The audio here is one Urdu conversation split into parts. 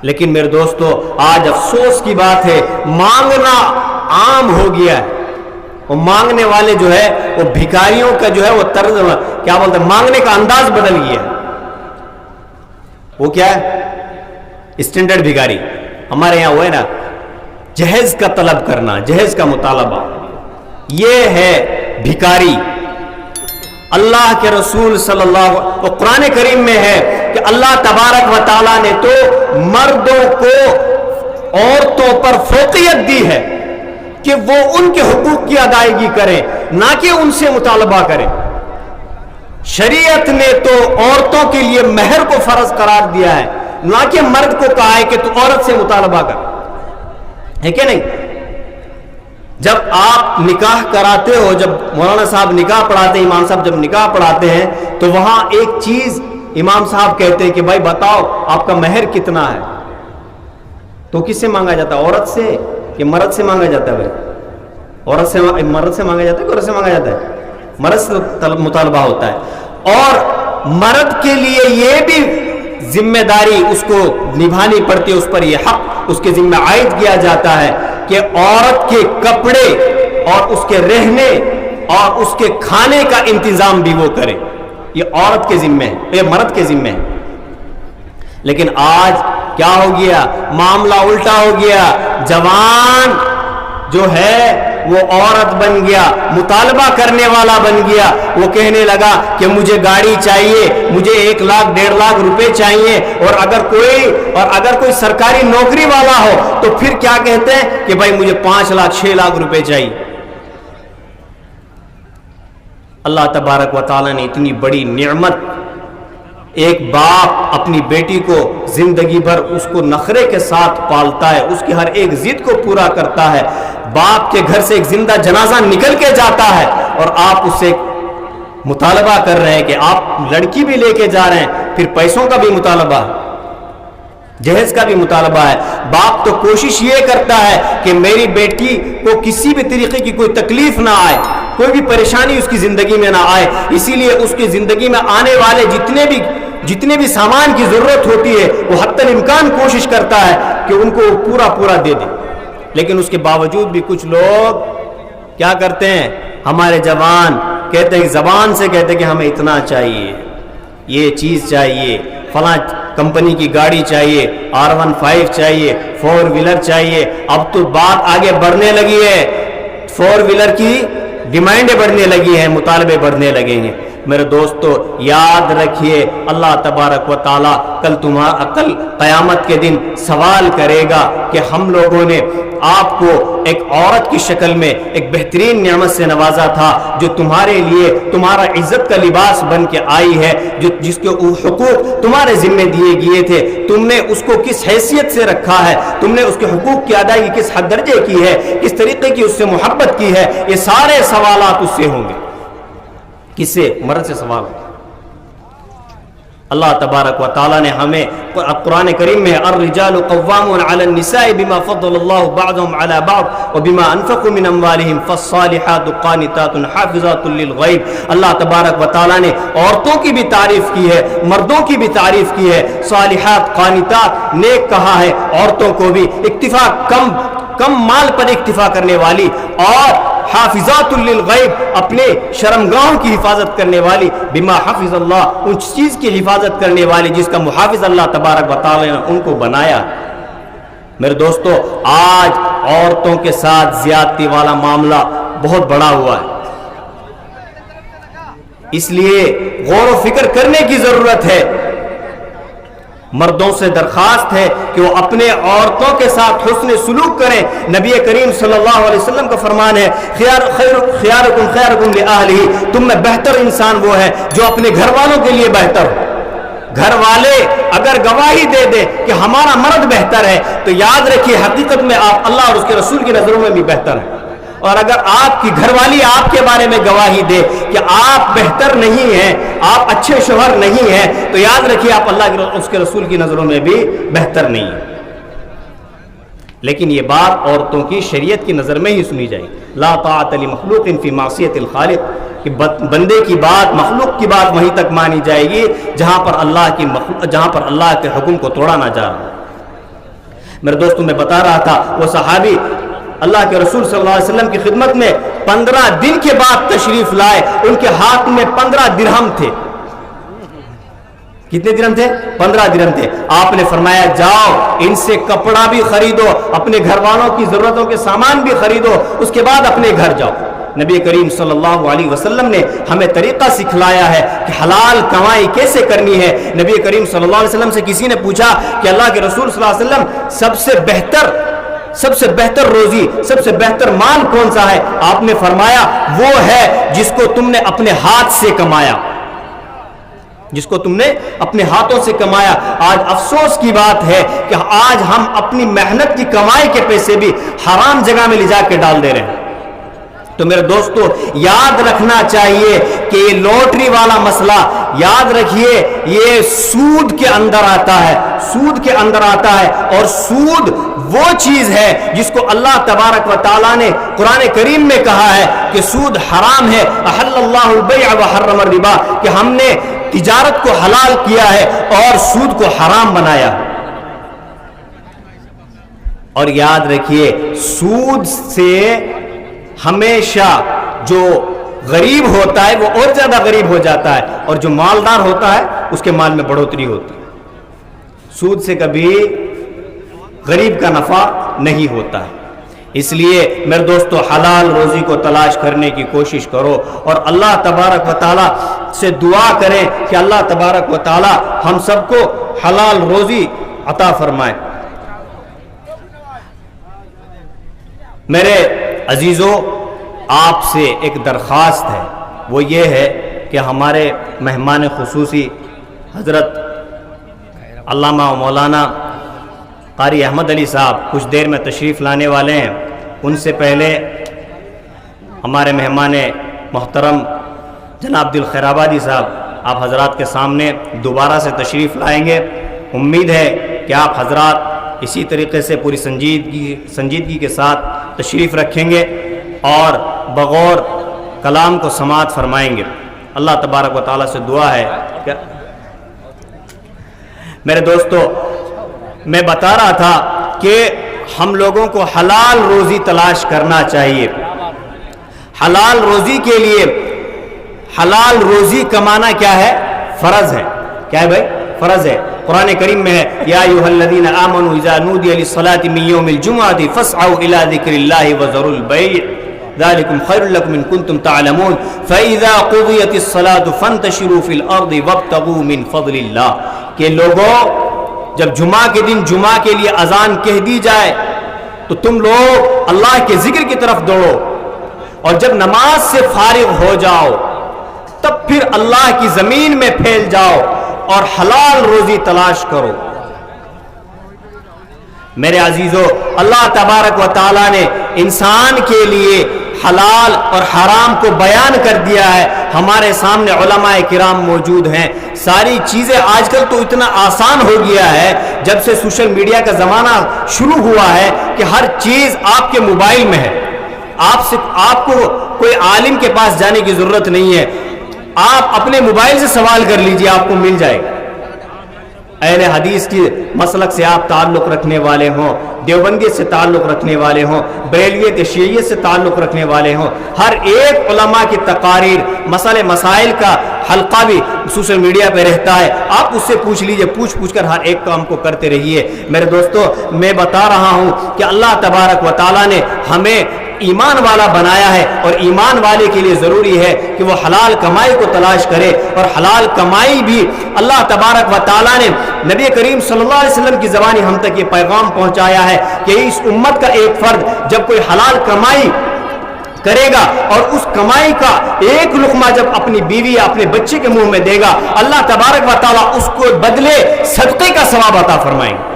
لیکن میرے دوستو آج افسوس کی بات ہے مانگنا عام ہو گیا ہے. وہ مانگنے والے جو ہے وہ بھکاریوں کا جو ہے وہ طرز کیا بولتے ہیں مانگنے کا انداز بدل گیا ہے. وہ کیا ہے اسٹینڈرڈ بھکاری. ہمارے یہاں وہ ہے نا جہیز کا طلب کرنا, جہیز کا مطالبہ, یہ ہے بھکاری. اللہ کے رسول صلی اللہ علیہ وسلم قرآن کریم میں ہے کہ اللہ تبارک و تعالیٰ نے تو مردوں کو عورتوں پر فوقیت دی ہے کہ وہ ان کے حقوق کی ادائیگی کریں, نہ کہ ان سے مطالبہ کریں. شریعت نے تو عورتوں کے لیے مہر کو فرض قرار دیا ہے, نہ کہ مرد کو کہا ہے کہ تو عورت سے مطالبہ کر, ہے کہ نہیں؟ جب آپ نکاح کراتے ہو, جب مولانا صاحب نکاح پڑھاتے ہیں, امام صاحب جب نکاح پڑھاتے ہیں تو وہاں ایک چیز امام صاحب کہتے ہیں کہ بھائی بتاؤ آپ کا مہر کتنا ہے. تو کس سے مانگا جاتا ہے, عورت سے کہ مرد سے مانگا جاتا ہے؟ بھائی عورت سے, مرد سے مانگا جاتا ہے کہ عورت سے مانگا جاتا ہے؟ مرد سے مطالبہ ہوتا ہے. اور مرد کے لیے یہ بھی ذمہ داری اس کو نبھانی پڑتی ہے, اس پر یہ حق اس کے ذمہ عائد کیا جاتا ہے کہ عورت کے کپڑے اور اس کے رہنے اور اس کے کھانے کا انتظام بھی وہ کرے. یہ عورت کے ذمہ ہے, یہ مرد کے ذمہ ہے. لیکن آج کیا ہو گیا, معاملہ الٹا ہو گیا. جوان جو ہے وہ عورت بن گیا, مطالبہ کرنے والا بن گیا. وہ کہنے لگا کہ مجھے گاڑی چاہیے, مجھے 1 لاکھ 1.5 لاکھ روپے چاہیے. اور اگر کوئی سرکاری نوکری والا ہو تو پھر کیا کہتے ہیں کہ بھائی مجھے 5 لاکھ 6 لاکھ روپے چاہیے. اللہ تبارک و تعالیٰ نے اتنی بڑی نعمت, ایک باپ اپنی بیٹی کو زندگی بھر اس کو نخرے کے ساتھ پالتا ہے, اس کی ہر ایک ضد کو پورا کرتا ہے. باپ کے گھر سے ایک زندہ جنازہ نکل کے جاتا ہے اور آپ اس سے مطالبہ کر رہے ہیں کہ آپ لڑکی بھی لے کے جا رہے ہیں, پھر پیسوں کا بھی مطالبہ, جہیز کا بھی مطالبہ ہے. باپ تو کوشش یہ کرتا ہے کہ میری بیٹی کو کسی بھی طریقے کی کوئی تکلیف نہ آئے, کوئی بھی پریشانی اس کی زندگی میں نہ آئے. اسی لیے اس کی زندگی میں آنے والے جتنے بھی سامان کی ضرورت ہوتی ہے وہ حتی الامکان کوشش کرتا ہے کہ ان کو پورا دے دے. لیکن اس کے باوجود بھی کچھ لوگ کیا کرتے ہیں, ہمارے جوان کہتے ہیں, زبان سے کہتے ہیں کہ ہمیں اتنا چاہیے, یہ چیز چاہیے, فلاں کمپنی کی گاڑی چاہیے, R15 چاہیے, 4 ویلر چاہیے. اب تو بات آگے بڑھنے لگی ہے, 4 ویلر کی ڈیمانڈیں بڑھنے لگی ہیں, مطالبے بڑھنے لگے ہیں. میرے دوستو یاد رکھیے اللہ تبارک و تعالیٰ کل قیامت کے دن سوال کرے گا کہ ہم لوگوں نے آپ کو ایک عورت کی شکل میں ایک بہترین نعمت سے نوازا تھا جو تمہارے لیے تمہارا عزت کا لباس بن کے آئی ہے, جس کے حقوق تمہارے ذمہ دیے گئے تھے, تم نے اس کو کس حیثیت سے رکھا ہے, تم نے اس کے حقوق کی ادائیگی کس حد درجے کی ہے, کس طریقے کی اس سے محبت کی ہے. یہ سارے سوالات اس سے ہوں گے. کس سے؟ مرد سے سوال. اللہ تبارک و تعالیٰ نے ہمیں قرآن کریم میں الرجال قوامون علی النساء بما فضل اللہ بعضهم علی بعض وبما انفقوا من اموالهم فالصالحات قانتات حافظات للغیب. اللہ تبارک و تعالیٰ نے عورتوں کی بھی تعریف کی ہے, مردوں کی بھی تعریف کی ہے. صالحات قانتات نیک کہا ہے, عورتوں کو بھی اکتفا کم مال پر اکتفا کرنے والی, اور حافظات للغیب اپنے شرمگاہوں کی حفاظت کرنے والی, بما حفظ اللہ ان چیز کی حفاظت کرنے والی جس کا محافظ اللہ تبارک و تعالی نے ان کو بنایا. میرے دوستو آج عورتوں کے ساتھ زیادتی والا معاملہ بہت بڑا ہوا ہے, اس لیے غور و فکر کرنے کی ضرورت ہے. مردوں سے درخواست ہے کہ وہ اپنے عورتوں کے ساتھ حسن سلوک کریں. نبی کریم صلی اللہ علیہ وسلم کا فرمان ہے خیارکم خیارکم لأہلہ, تم میں بہتر انسان وہ ہے جو اپنے گھر والوں کے لیے بہتر ہو. گھر والے اگر گواہی دے دے کہ ہمارا مرد بہتر ہے تو یاد رکھیے حقیقت میں آپ اللہ اور اس کے رسول کی نظروں میں بھی بہتر ہیں. اور اگر آپ کی گھر والی آپ کے بارے میں گواہی دے کہ آپ بہتر نہیں ہیں, آپ اچھے شوہر نہیں ہیں, تو یاد رکھیے آپ اللہ اور اس کے رسول کی نظروں میں بھی بہتر نہیں ہیں. لیکن یہ بات عورتوں کی شریعت کی نظر میں ہی سنی جائے. لا طاعت لمخلوق فی معصیت الخالق, کہ بندے کی بات, مخلوق کی بات وہیں تک مانی جائے گی جہاں پر اللہ کے حکم کو توڑا نہ جا رہا. میرے دوستوں میں بتا رہا تھا وہ صحابی اللہ کے رسول صلی اللہ علیہ وسلم کی خدمت میں 15 دن کے بعد تشریف لائے، ان کے ہاتھ میں 15 درہم تھے۔ کتنے درہم تھے؟ 15 درہم تھے۔ آپ نے فرمایا جاؤ ان سے کپڑا بھی خریدو، اپنے گھر والوں کی ضرورتوں کے سامان بھی خریدو، اس کے بعد اپنے گھر جاؤ۔ نبی کریم صلی اللہ علیہ وسلم نے ہمیں طریقہ سکھلایا ہے کہ حلال کمائی کیسے کرنی ہے۔ نبی کریم صلی اللہ علیہ وسلم سے کسی نے پوچھا کہ اللہ کے رسول صلی اللہ علیہ وسلم سب سے بہتر روزی، سب سے بہتر مال کون سا ہے؟ آپ نے فرمایا وہ ہے جس کو تم نے اپنے ہاتھ سے کمایا، جس کو تم نے اپنے ہاتھوں سے کمایا۔ آج افسوس کی بات ہے کہ آج ہم اپنی محنت کی کمائی کے پیسے بھی حرام جگہ میں لے جا کے ڈال دے رہے ہیں۔ تو میرے دوستو یاد رکھنا چاہیے کہ یہ لوٹری والا مسئلہ، یاد رکھیے یہ سود کے اندر آتا ہے، سود کے اندر آتا ہے، اور سود وہ چیز ہے جس کو اللہ تبارک و تعالیٰ نے قرآن کریم میں کہا ہے کہ سود حرام ہے۔ احل اللہ البیع وحرم الربا، کہ ہم نے تجارت کو حلال کیا ہے اور سود کو حرام بنایا۔ اور یاد رکھیے سود سے ہمیشہ جو غریب ہوتا ہے وہ اور زیادہ غریب ہو جاتا ہے، اور جو مالدار ہوتا ہے اس کے مال میں بڑھوتری ہوتی ہے۔ سود سے کبھی غریب کا نفع نہیں ہوتا ہے۔ اس لیے میرے دوستو حلال روزی کو تلاش کرنے کی کوشش کرو، اور اللہ تبارک و تعالیٰ سے دعا کریں کہ اللہ تبارک و تعالیٰ ہم سب کو حلال روزی عطا فرمائے۔ میرے عزیزوں، آپ سے ایک درخواست ہے، وہ یہ ہے کہ ہمارے مہمان خصوصی حضرت علامہ و مولانا قاری احمد علی صاحب کچھ دیر میں تشریف لانے والے ہیں۔ ان سے پہلے ہمارے مہمان محترم جناب دل خیر آبادی صاحب آپ حضرات کے سامنے دوبارہ سے تشریف لائیں گے۔ امید ہے کہ آپ حضرات اسی طریقے سے پوری سنجیدگی کے ساتھ تشریف رکھیں گے اور بغور کلام کو سماعت فرمائیں گے۔ اللہ تبارک و تعالیٰ سے دعا ہے کہ میرے دوستو میں بتا رہا تھا کہ ہم لوگوں کو حلال روزی تلاش کرنا چاہیے۔ حلال روزی کے لیے حلال روزی کمانا کیا ہے؟ فرض ہے۔ کیا ہے بھائی؟ فرض ہے۔ قرآن کریم میں ہے یا ایھا الذین آمنوا اذا نودی للصلاۃ من یوم الجمعۃ فاسعوا الی ذکر اللہ وذروا البیع ذلکم خیر لکم ان کنتم تعلمون فاذا قضیت الصلاۃ فانتشروا فی الارض وابتغوا من فضل اللہ، کہ لوگوں جب جمعہ کے دن جمعہ کے لیے اذان کہہ دی جائے تو تم لوگ اللہ کے ذکر کی طرف دوڑو، اور جب نماز سے فارغ ہو جاؤ تب پھر اللہ کی زمین میں پھیل جاؤ اور حلال روزی تلاش کرو۔ میرے عزیزو، اللہ تبارک و تعالیٰ نے انسان کے لیے حلال اور حرام کو بیان کر دیا ہے۔ ہمارے سامنے علماء کرام موجود ہیں۔ ساری چیزیں آج کل تو اتنا آسان ہو گیا ہے، جب سے سوشل میڈیا کا زمانہ شروع ہوا ہے کہ ہر چیز آپ کے موبائل میں ہے۔ آپ کو کوئی عالم کے پاس جانے کی ضرورت نہیں ہے، آپ اپنے موبائل سے سوال کر لیجئے، آپ کو مل جائے گا۔ اہل حدیث کی مسلک سے آپ تعلق رکھنے والے ہوں، دیوبندی سے تعلق رکھنے والے ہوں، بریلویت شیعیت سے تعلق رکھنے والے ہوں، ہر ایک علماء کی تقاریر، مسائل کا حلقہ بھی سوشل میڈیا پہ رہتا ہے۔ آپ اس سے پوچھ لیجئے، پوچھ کر ہر ایک کام کو کرتے رہیے۔ میرے دوستو، میں بتا رہا ہوں کہ اللہ تبارک و تعالیٰ نے ہمیں ایمان والا بنایا ہے، اور ایمان والے کے لیے ضروری ہے کہ وہ حلال کمائی کو تلاش کرے، اور حلال کمائی بھی اللہ تبارک و تعالیٰ نے نبی کریم صلی اللہ علیہ وسلم کی زبانی ہم تک یہ پیغام پہنچایا ہے کہ اس امت کا ایک فرد جب کوئی حلال کمائی کرے گا اور اس کمائی کا ایک لقمہ جب اپنی بیوی یا اپنے بچے کے منہ میں دے گا، اللہ تبارک و تعالیٰ اس کو بدلے صدقے کا ثواب عطا فرمائیں گے۔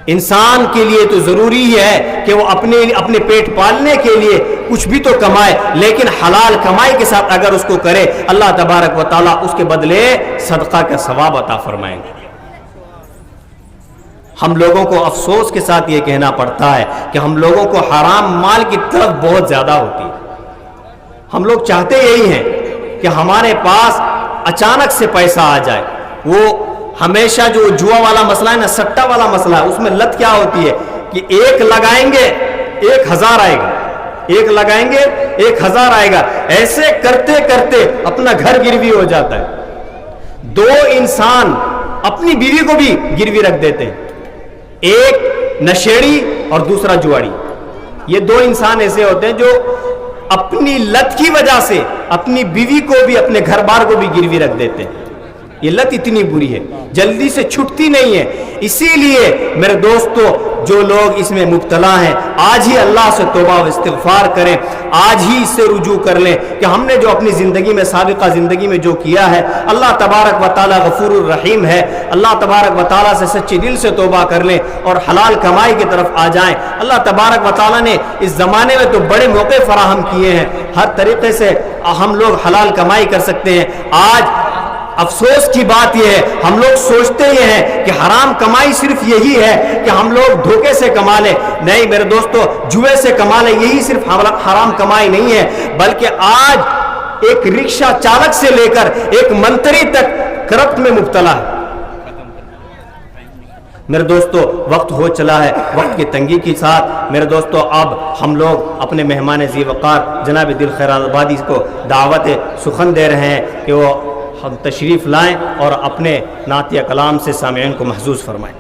انسان کے لیے تو ضروری ہے کہ وہ اپنے پیٹ پالنے کے لیے کچھ بھی تو کمائے، لیکن حلال کمائی کے ساتھ اگر اس کو کرے، اللہ تبارک و تعالیٰ اس کے بدلے صدقہ کا ثواب عطا فرمائیں گے۔ ہم لوگوں کو افسوس کے ساتھ یہ کہنا پڑتا ہے کہ ہم لوگوں کو حرام مال کی طرف بہت زیادہ ہوتی ہے۔ ہم لوگ چاہتے یہی ہیں کہ ہمارے پاس اچانک سے پیسہ آ جائے، وہ ہمیشہ جو جوا والا مسئلہ ہے نا، سٹا والا مسئلہ ہے، اس میں لت کیا ہوتی ہے کہ ایک لگائیں گے 1000 آئے گا، ایک لگائیں گے 1000 آئے گا، ایسے کرتے کرتے اپنا گھر گروی ہو جاتا ہے۔ دو انسان اپنی بیوی کو بھی گروی رکھ دیتے ہیں، ایک نشیڑی اور دوسرا جواڑی۔ یہ دو انسان ایسے ہوتے ہیں جو اپنی لت کی وجہ سے اپنی بیوی کو بھی، اپنے گھر بار کو بھی گروی رکھ دیتے ہیں۔ یہ لت اتنی بری ہے، جلدی سے چھٹتی نہیں ہے۔ اسی لیے میرے دوستو، جو لوگ اس میں مبتلا ہیں، آج ہی اللہ سے توبہ و استغفار کریں، آج ہی اس سے رجوع کر لیں کہ ہم نے جو اپنی زندگی میں، سابقہ زندگی میں جو کیا ہے، اللہ تبارک و تعالیٰ غفور الرحیم ہے، اللہ تبارک و تعالیٰ سے سچے دل سے توبہ کر لیں اور حلال کمائی کی طرف آ جائیں۔ اللہ تبارک و تعالیٰ نے اس زمانے میں تو بڑے موقع فراہم کیے ہیں، ہر طریقے سے ہم لوگ حلال کمائی کر سکتے ہیں۔ آج افسوس کی بات یہ ہے، ہم لوگ سوچتے یہ ہیں کہ حرام کمائی صرف یہی ہے کہ ہم لوگ دھوکے سے کما لیں۔ نہیں میرے دوستو، جوئے سے کما لیں، یہی صرف حرام کمائی نہیں ہے، بلکہ آج ایک رکشہ چالک سے لے کر ایک منتری تک کرپٹ میں مبتلا ہے۔ میرے دوستو، وقت ہو چلا ہے، وقت کی تنگی کے ساتھ میرے دوستو اب ہم لوگ اپنے مہمان ذی وقار جناب دل خیرات آبادی کو دعوت سخن دے رہے ہیں کہ وہ ہم تشریف لائیں اور اپنے نعتیہ کلام سے سامعین کو محظوظ فرمائیں۔